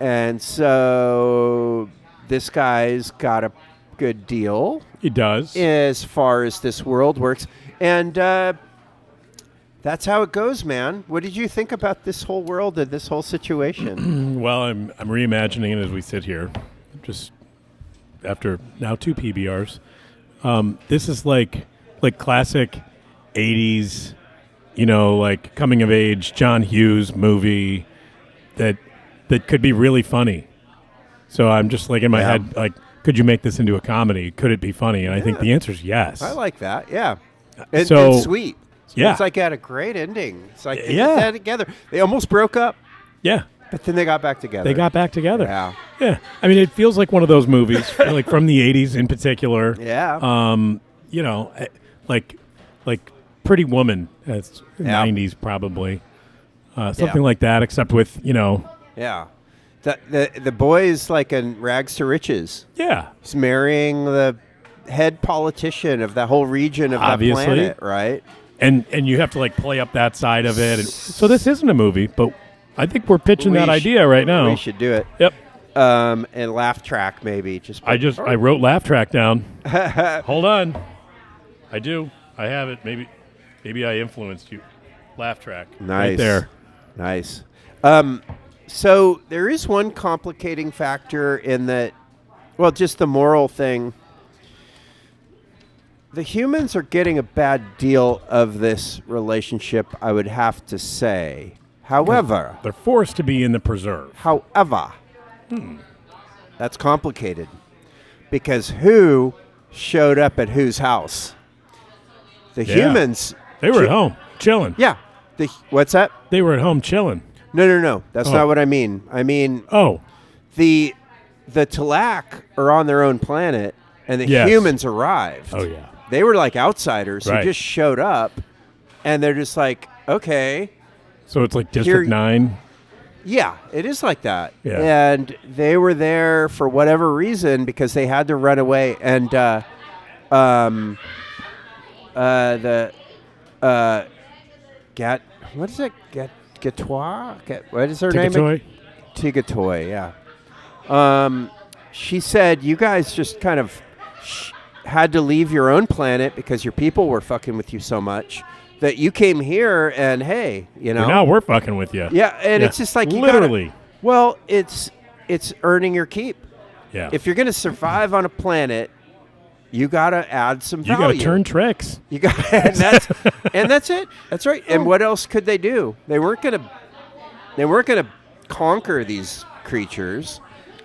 And so this guy's got a good deal. He does. As far as this world works. And that's how it goes, man. What did you think about this whole world and this whole situation? Well, I'm reimagining it as we sit here, just after now 2 PBRs. This is like classic 80s, like coming of age John Hughes movie that could be really funny. So I'm just like in my head, like, could you make this into a comedy? Could it be funny? And I think the answer is yes. I like that. Yeah. It's sweet. Yeah. It's like it had a great ending. It's like they did that together. They almost broke up. Yeah. But then they got back together. They got back together. Yeah. Yeah. I mean, it feels like one of those movies, like from the 80s in particular. Yeah. Like Pretty Woman, that's 90s probably. Something like that, except with, Yeah. The boy is like in rags to riches. Yeah. He's marrying the head politician of that whole region of that planet, right? And you have to like play up that side of it. And so this isn't a movie, but I think we're pitching that idea right now. We should do it. Yep. And laugh track maybe. I wrote laugh track down. Hold on. I do. I have it. Maybe I influenced you. Laugh track. Nice. Right there. Nice. So there is one complicating factor in that, well, just the moral thing. The humans are getting a bad deal of this relationship, I would have to say. However, they're forced to be in the preserve. That's complicated. Because who showed up at whose house? The humans. They were at home, chilling. Yeah. What's that? They were at home chilling. No. That's not what I mean. I mean, the Talak are on their own planet, and the humans arrived. Oh, yeah. They were like outsiders who Right. just showed up, and they're just like, okay. So it's like District 9? Yeah, it is like that. Yeah. And they were there for whatever reason because they had to run away. And what is it? What is her name? Tigatoy, yeah. She said, you guys just kind of had to leave your own planet because your people were fucking with you so much that you came here and hey, now we're fucking with you. Yeah, and it's just like literally. It's earning your keep. Yeah. If you're going to survive on a planet, you got to add some value. You got to turn tricks. You got and that's it. That's right. And what else could they do? They weren't going to conquer these creatures.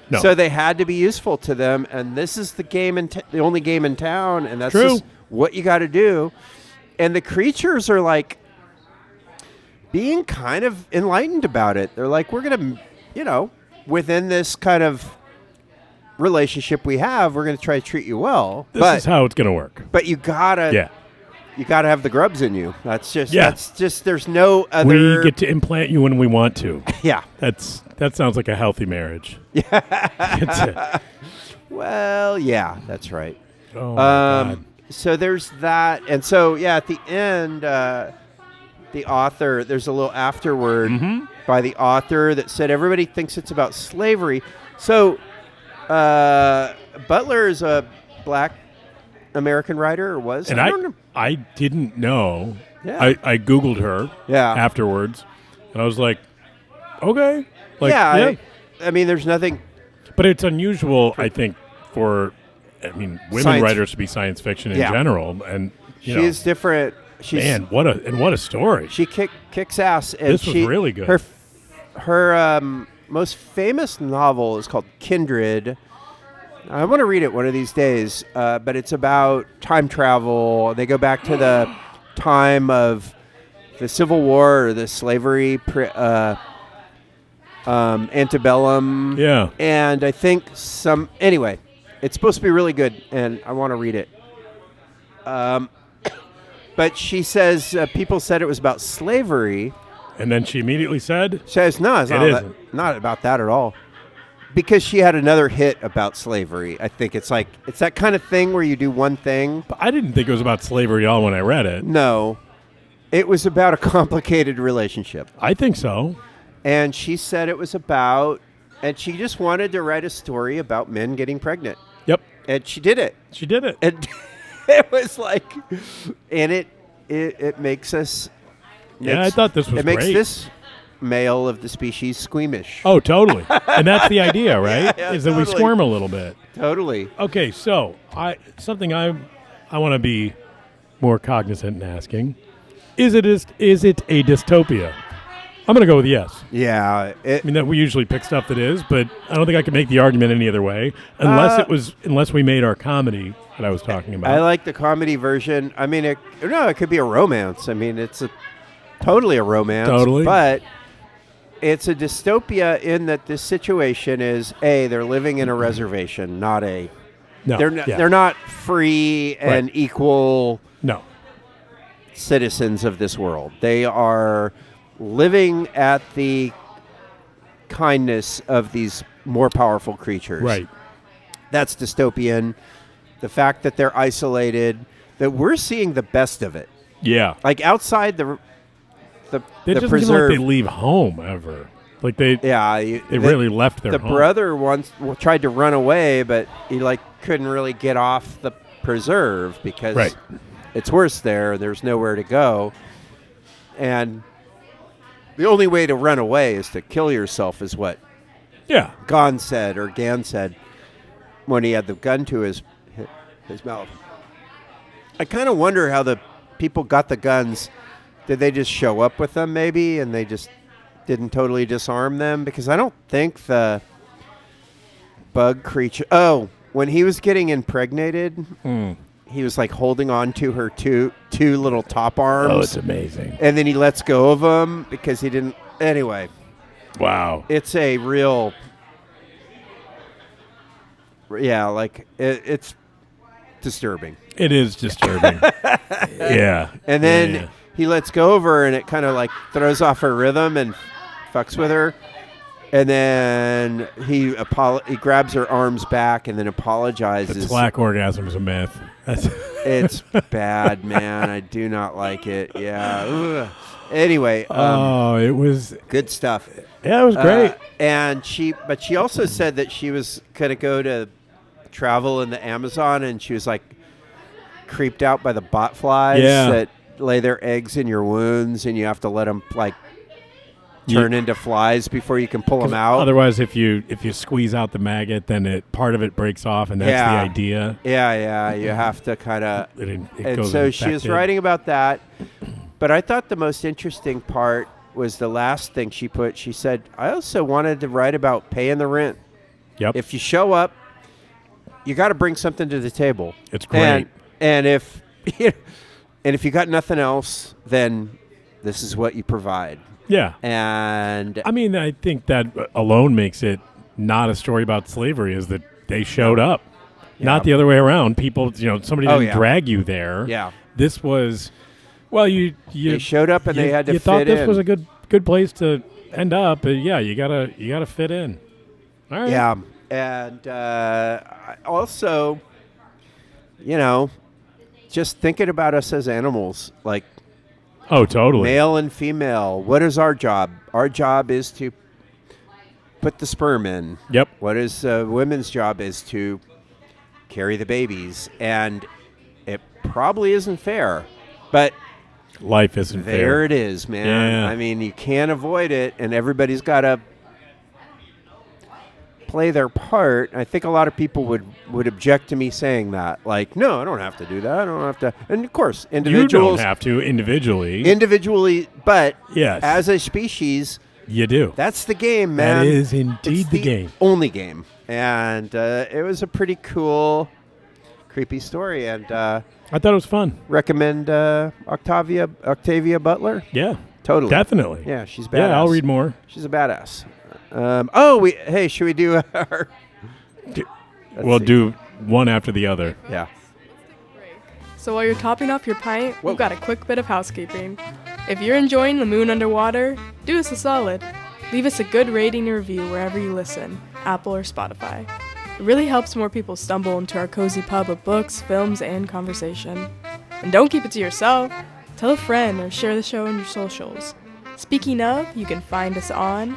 No. So they had to be useful to them, and this is the game the only game in town, and that's True. just what you got to do. And the creatures are like being kind of enlightened about it. They're like, we're going to, within this kind of relationship we have, we're going to try to treat you well. This is how it's going to work. But you gotta have the grubs in you. That's just there's no other. We get to implant you when we want to. Yeah. That sounds like a healthy marriage. Yeah. Well, yeah, that's right. Oh, my God. So there's that. And so, at the end, the author, there's a little afterword by the author that said everybody thinks it's about slavery. So Butler is a black American writer, or was? And I didn't know. Yeah. I Googled her afterwards, and I was like, okay. I mean, there's nothing. But it's unusual, I think, for women writers to be science fiction in general. And she is different. Man, what a story. She kicks ass. And this was really good. Her most famous novel is called Kindred. I want to read it one of these days, but it's about time travel. They go back to the time of the Civil War or the slavery antebellum. Yeah. And I think anyway, it's supposed to be really good, and I want to read it. But she says people said it was about slavery. And then she immediately said? She says, no, it's not about that at all. Because she had another hit about slavery. I think it's that kind of thing where you do one thing. But I didn't think it was about slavery at all when I read it. No. It was about a complicated relationship. I think so. And she said it was about, and she just wanted to write a story about men getting pregnant. Yep. And she did it. She did it. And it was like, and it makes us. I thought this was It makes great. this male of the species squeamish. Oh, totally. And that's the idea, right? Is that totally. we squirm a little bit. Totally. Okay, so I want to be more cognizant in asking. Is it a dystopia? I'm going to go with yes. Yeah. That we usually pick stuff that is, but I don't think I can make the argument any other way unless we made our comedy that I was talking about. I like the comedy version. I mean, it could be a romance. I mean, it's totally a romance. Totally. But it's a dystopia in that this situation is they're living in a reservation, not a. No, they're not free and equal. No. Citizens of this world. They are living at the kindness of these more powerful creatures. Right. That's dystopian. The fact that they're isolated, that we're seeing the best of it. Yeah. Like outside the doesn't preserve. seem like they leave home ever. Like they really left their home. The brother once tried to run away, but he couldn't really get off the preserve because it's worse there. There's nowhere to go. And the only way to run away is to kill yourself, is what Gan said when he had the gun to his mouth. I kind of wonder how the people got the guns. Did they just show up with them maybe and they just didn't totally disarm them? Because I don't think the bug creature... Oh, when he was getting impregnated... He was holding on to her two little top arms. Oh, it's amazing. And then he lets go of them because he didn't. Anyway. Wow. It's a real. Yeah, it's disturbing. It is disturbing. Yeah. And then he lets go of her and it kind of throws off her rhythm and fucks with her. And then he grabs her arms back and then apologizes. The black orgasm is a myth. It's bad, man. I do not like it. Yeah. Ugh. Anyway. It was good stuff. Yeah, it was great. And she also said that she was going to go to travel in the Amazon, and she was like creeped out by the bot flies Yeah. that lay their eggs in your wounds, and you have to let them like turn into flies before you can pull them out. Otherwise, if you squeeze out the maggot, then part of it breaks off, and that's the idea. Yeah, you have to kind of. It And goes so she was infected. writing about that, but I thought the most interesting part was the last thing she put. She said, "I also wanted to write about paying the rent. Yep. If you show up, you got to bring something to the table. It's great. And if and if you got nothing else, then this is what you provide." Yeah. And I mean, I think that alone makes it not a story about slavery, is that they showed up. Not the other way around. People, somebody didn't drag you there. Yeah. This was, well, you they showed up and they had to you fit thought this in. was a good place to end up, but yeah, you gotta fit in. All right. Yeah, and also, just thinking about us as animals, like Oh, totally. male and female. What is our job? Our job is to put the sperm in. Yep. What is women's job is to carry the babies, and it probably isn't fair, but Life isn't there fair. it is, man. Yeah. I mean, you can't avoid it, and everybody's got to play their part. I think a lot of people would object to me saying that. Like, no, I don't have to do that. I don't have to. And of course, You individuals don't have to individually. but Yes. as a species, You do. that's the game, man. That is indeed It's the game. only game. And it was a pretty cool, creepy story. And I thought it was fun. recommend Octavia Butler. Yeah. Totally. Definitely. Yeah, she's badass. Yeah, I'll read more. She's a badass. Hey, should we do our? We'll do one after the other. Yeah. So while you're topping off your pint, Whoa. we've got a quick bit of housekeeping. If you're enjoying The Moon Underwater, do us a solid. Leave us a good rating and review wherever you listen, Apple or Spotify. It really helps more people stumble into our cozy pub of books, films, and conversation. And don't keep it to yourself. Tell a friend or share the show on your socials. Speaking of, you can find us on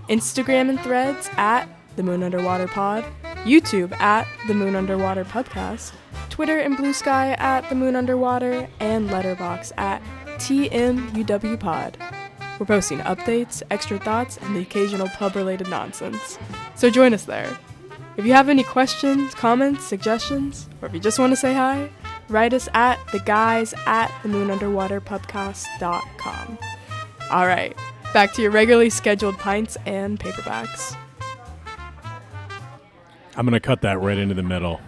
Instagram and Threads at The Moon Underwater Pod, YouTube at The Moon Underwater Podcast, Twitter and Blue Sky at The Moon Underwater, and Letterboxd at TMUW Pod. We're posting updates, extra thoughts, and the occasional pub-related nonsense. So join us there. If you have any questions, comments, suggestions, or if you just want to say hi, write us at theguys@themoonunderwaterpubcast.com. All right, back to your regularly scheduled pints and paperbacks. I'm going to cut that right into the middle.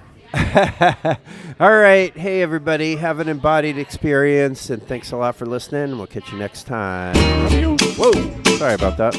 All right. Hey, everybody. Have an embodied experience, and thanks a lot for listening. We'll catch you next time. Whoa. Sorry about that.